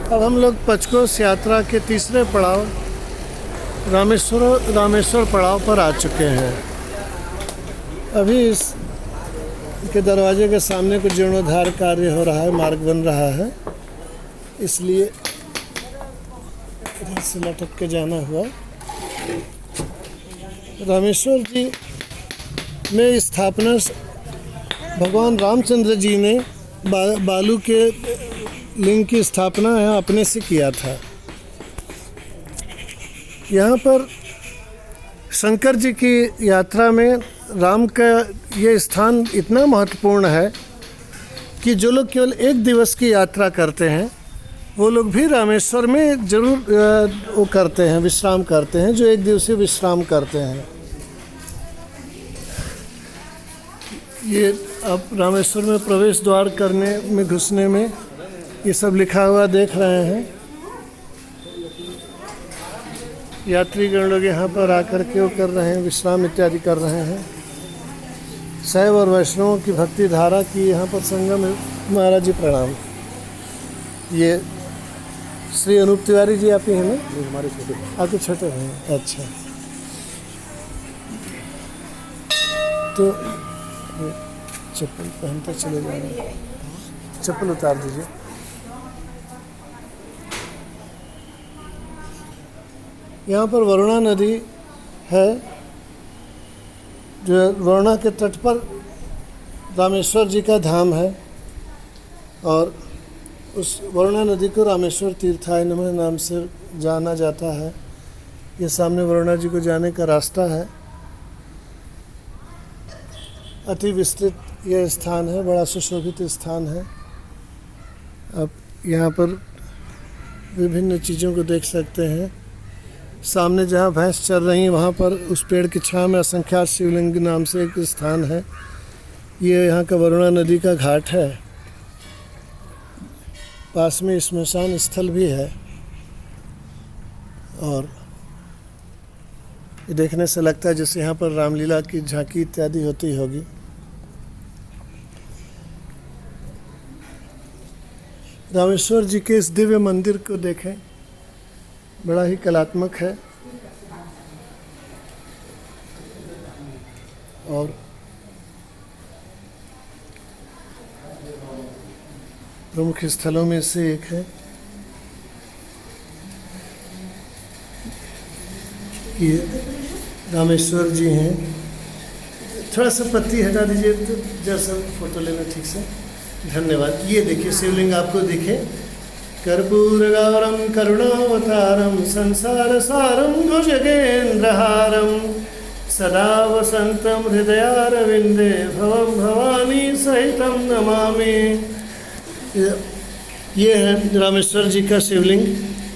अब हम लोग पंचकोश यात्रा के तीसरे पड़ाव रामेश्वर पड़ाव पर आ चुके हैं। अभी इस के दरवाजे के सामने कुछ जीर्णोद्धार कार्य हो रहा है, मार्ग बन रहा है, इसलिए इधर से लटक के जाना हुआ। रामेश्वर जी में स्थापना भगवान रामचंद्र जी ने बालू के लिंग की स्थापना अपने से किया था। यहाँ पर शंकर जी की यात्रा में राम का ये स्थान इतना महत्वपूर्ण है कि जो लोग केवल एक दिवस की यात्रा करते हैं वो लोग भी रामेश्वर में जरूर वो करते हैं, विश्राम करते हैं, जो एक दिवसीय विश्राम करते हैं। ये आप रामेश्वर में प्रवेश द्वार करने में घुसने में ये सब लिखा हुआ देख रहे हैं। यात्रीगण लोग यहाँ पर आकर के वो कर रहे हैं, विश्राम इत्यादि कर रहे हैं। शैव और वैष्णवों की भक्ति धारा की यहाँ पर संगम है। महाराज जी प्रणाम। ये श्री अनूप तिवारी जी आप ही हैं ना? हमारे छोटे, आपके छोटे हैं। अच्छा, तो चप्पल पहनते चले जा रहे हैं, चप्पल उतार दीजिए। यहाँ पर वरुणा नदी है, जो वरुणा के तट पर रामेश्वर जी का धाम है, और उस वरुणा नदी को रामेश्वर तीर्थाय नमः नाम से जाना जाता है। ये सामने वरुणा जी को जाने का रास्ता है। अति विस्तृत यह स्थान है, बड़ा सुशोभित स्थान है। आप यहाँ पर विभिन्न चीज़ों को देख सकते हैं। सामने जहाँ भैंस चर रही हैं वहाँ पर उस पेड़ की छाँव में असंख्यात शिवलिंग नाम से एक स्थान है। ये यहाँ का वरुणा नदी का घाट है। पास में श्मशान स्थल भी है, और ये देखने से लगता है जैसे यहाँ पर रामलीला की झांकी इत्यादि होती होगी। रामेश्वर जी के इस दिव्य मंदिर को देखें, बड़ा ही कलात्मक है, और प्रमुख स्थलों में से एक है। ये रामेश्वर जी हैं। थोड़ा सा पत्ती हटा दीजिए तो जैसा फोटो लेना ठीक से। धन्यवाद। ये देखिए शिवलिंग आपको दिखे। कर्पूरगौरम करुणावतारम संसार सारम भुजगेन्द्रहारम सदा वसंतम हृदयारविंदे भवम भवानी सहितम नमामि। ये है रामेश्वर जी का शिवलिंग,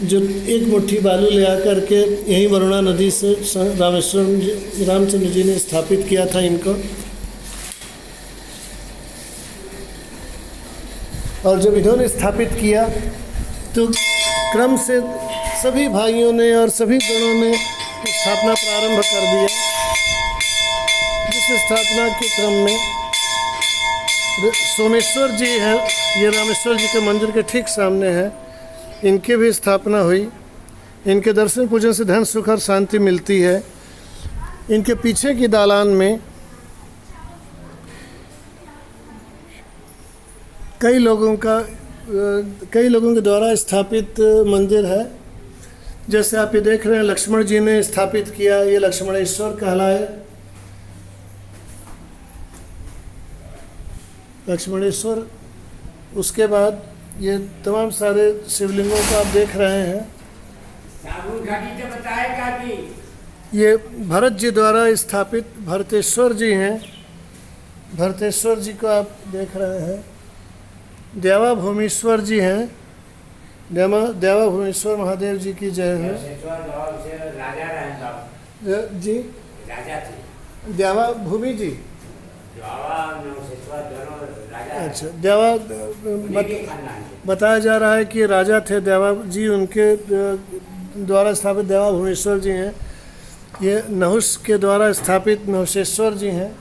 जो एक मुट्ठी बालू ले आकर के यहीं वरुणा नदी से रामचंद्र जी ने स्थापित किया था इनको। और जब इन्होंने स्थापित किया तो क्रम से सभी भाइयों ने और सभी गणों ने स्थापना प्रारंभ कर दिया। जिस स्थापना के क्रम में सोमेश्वर जी हैं, ये रामेश्वर जी के मंदिर के ठीक सामने है, इनकी भी स्थापना हुई। इनके दर्शन पूजन से धन सुख और शांति मिलती है। इनके पीछे की दालान में कई लोगों के द्वारा स्थापित मंदिर है। जैसे आप ये देख रहे हैं, लक्ष्मण जी ने स्थापित किया, ये लक्ष्मणेश्वर कहलाए। लक्ष्मणेश्वर। उसके बाद ये तमाम सारे शिवलिंगों को आप देख रहे हैं। ये भरत जी द्वारा स्थापित भरतेश्वर जी हैं। भरतेश्वर जी को आप देख रहे हैं। देवा भूमीश्वर जी हैं। देवा भूमीश्वर महादेव जी की जय है। जी देवा भूमि जी। अच्छा, देवा बताया जा रहा है कि राजा थे देवा जी, उनके द्वारा स्थापित देवा भूमेश्वर जी हैं। ये नहुष के द्वारा स्थापित नहुषेश्वर जी हैं।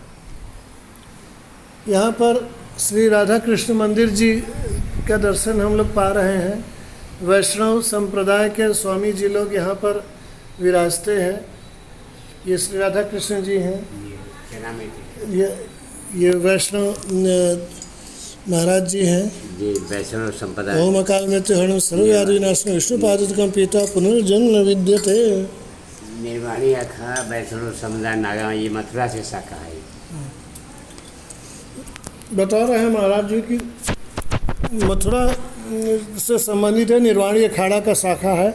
यहाँ पर श्री राधा कृष्ण मंदिर जी का दर्शन हम लोग पा रहे हैं। वैष्णव संप्रदाय के स्वामी जी लोग यहाँ पर विराजते हैं। ये श्री राधा कृष्ण जी हैं। ये वैष्णव महाराज जी हैं जी, वैष्णव संप्रदाय। ओम अकाल मृत्यु हरण सर्वव्याधि नाशन विष्णुपादकम पीता पुनर्जन्म न विद्यते। निर्वाणी अखा वैष्णव समुदाय नागा, ये मथुरा से शाखा है। बता रहे हैं महाराज जी की मथुरा से संबंधित है, निर्वाणी अखाड़ा का शाखा है।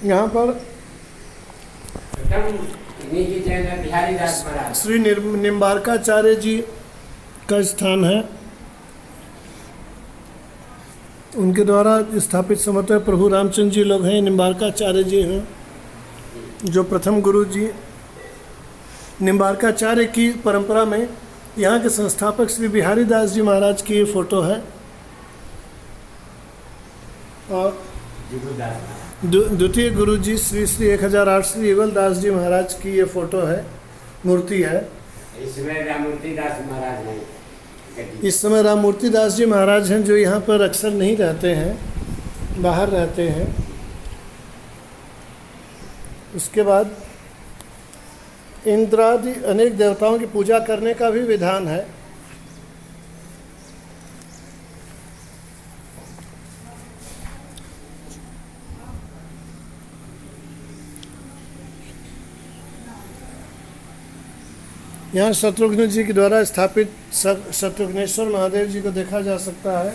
यहाँ पर श्री निम्बारकाचार्य जी का स्थान है। उनके द्वारा स्थापित समर्थ प्रभु रामचंद्र जी लोग हैं। निम्बारकाचार्य जी हैं जो प्रथम गुरु जी। निम्बारकाचार्य की परंपरा में यहाँ के संस्थापक श्री बिहारी दास जी महाराज की ये फोटो है। और द्वितीय गुरु जी श्री श्री 1008 श्री युगल दास जी महाराज की ये फोटो है, मूर्ति है। इसमें राममूर्ति दास महाराज हैं। इस समय राममूर्ति दास जी महाराज हैं जो यहाँ पर अक्सर नहीं रहते हैं, बाहर रहते हैं। उसके बाद इंद्रादि अनेक देवताओं की पूजा करने का भी विधान है। यहाँ शत्रुघ्न जी के द्वारा स्थापित शत्रुघ्नेश्वर महादेव जी को देखा जा सकता है।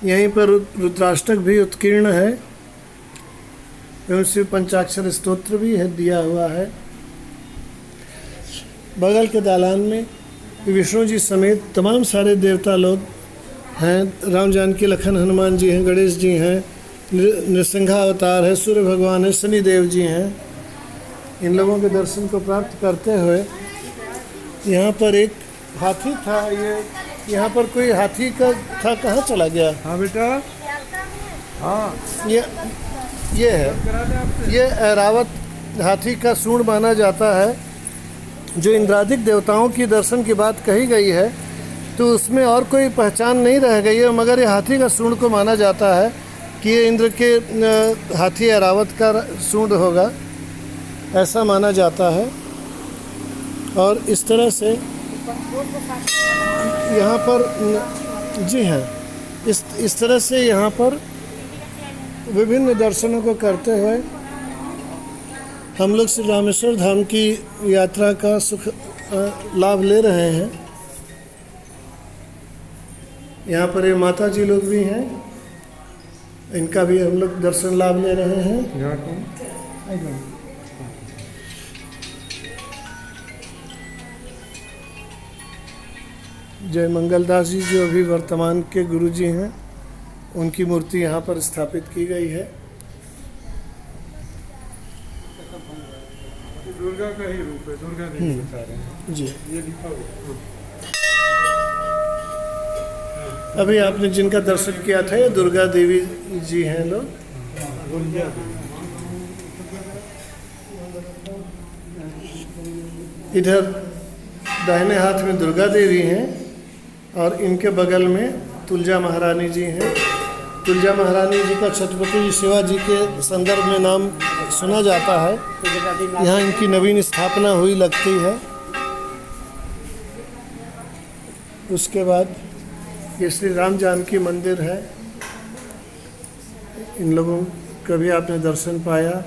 यहीं पर रुद्राष्टक भी उत्कीर्ण है एवं शिव पंचाक्षर स्तोत्र भी है दिया हुआ है। बगल के दालान में विष्णु जी समेत तमाम सारे देवता लोग हैं। राम जानकी लखन हनुमान जी हैं, गणेश जी हैं, नृसिंहा अवतार है, सूर्य भगवान है, शनि देव जी हैं। इन लोगों के दर्शन को प्राप्त करते हुए यहाँ पर एक हाथी था। ये यहाँ पर कोई हाथी का था, कहाँ चला गया? हाँ बेटा, हाँ ये है, ये ऐरावत हाथी का सूंड माना जाता है। जो इंद्रादिक देवताओं की दर्शन की बात कही गई है तो उसमें और कोई पहचान नहीं रह गई है, मगर ये हाथी का सूंड को माना जाता है कि ये इंद्र के हाथी ऐरावत का सूंड होगा, ऐसा माना जाता है। और इस तरह से यहाँ पर जी हाँ, इस तरह से यहाँ पर विभिन्न दर्शनों को करते हुए हम लोग श्री रामेश्वर धाम की यात्रा का सुख लाभ ले रहे हैं। यहाँ पर ये माता जी लोग भी हैं, इनका भी हम लोग दर्शन लाभ ले रहे हैं। जय मंगलदास जी जो अभी वर्तमान के गुरु जी हैं, उनकी मूर्ति यहाँ पर स्थापित की गई है। दुर्गा का ही रूप है, दुर्गा देवी बता रहे हैं जी। ये लिखा हुआ। अभी आपने जिनका दर्शन किया था ये दुर्गा देवी जी हैं लोग। इधर दाहिने हाथ में दुर्गा देवी हैं और इनके बगल में तुलजा महारानी जी हैं। तुलजा महारानी जी का छत्रपति शिवाजी के संदर्भ में नाम सुना जाता है। यहाँ इनकी नवीन स्थापना हुई लगती है। उसके बाद ये श्री राम जानकी मंदिर है। इन लोगों का भी आपने दर्शन पाया।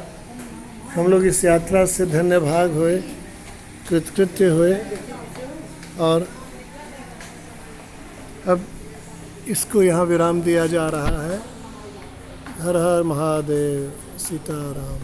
हम लोग इस यात्रा से धन्य भाग हुए, कृतकृत्य हुए और अब इसको यहाँ विराम दिया जा रहा है। हर हर महादेव, सीताराम।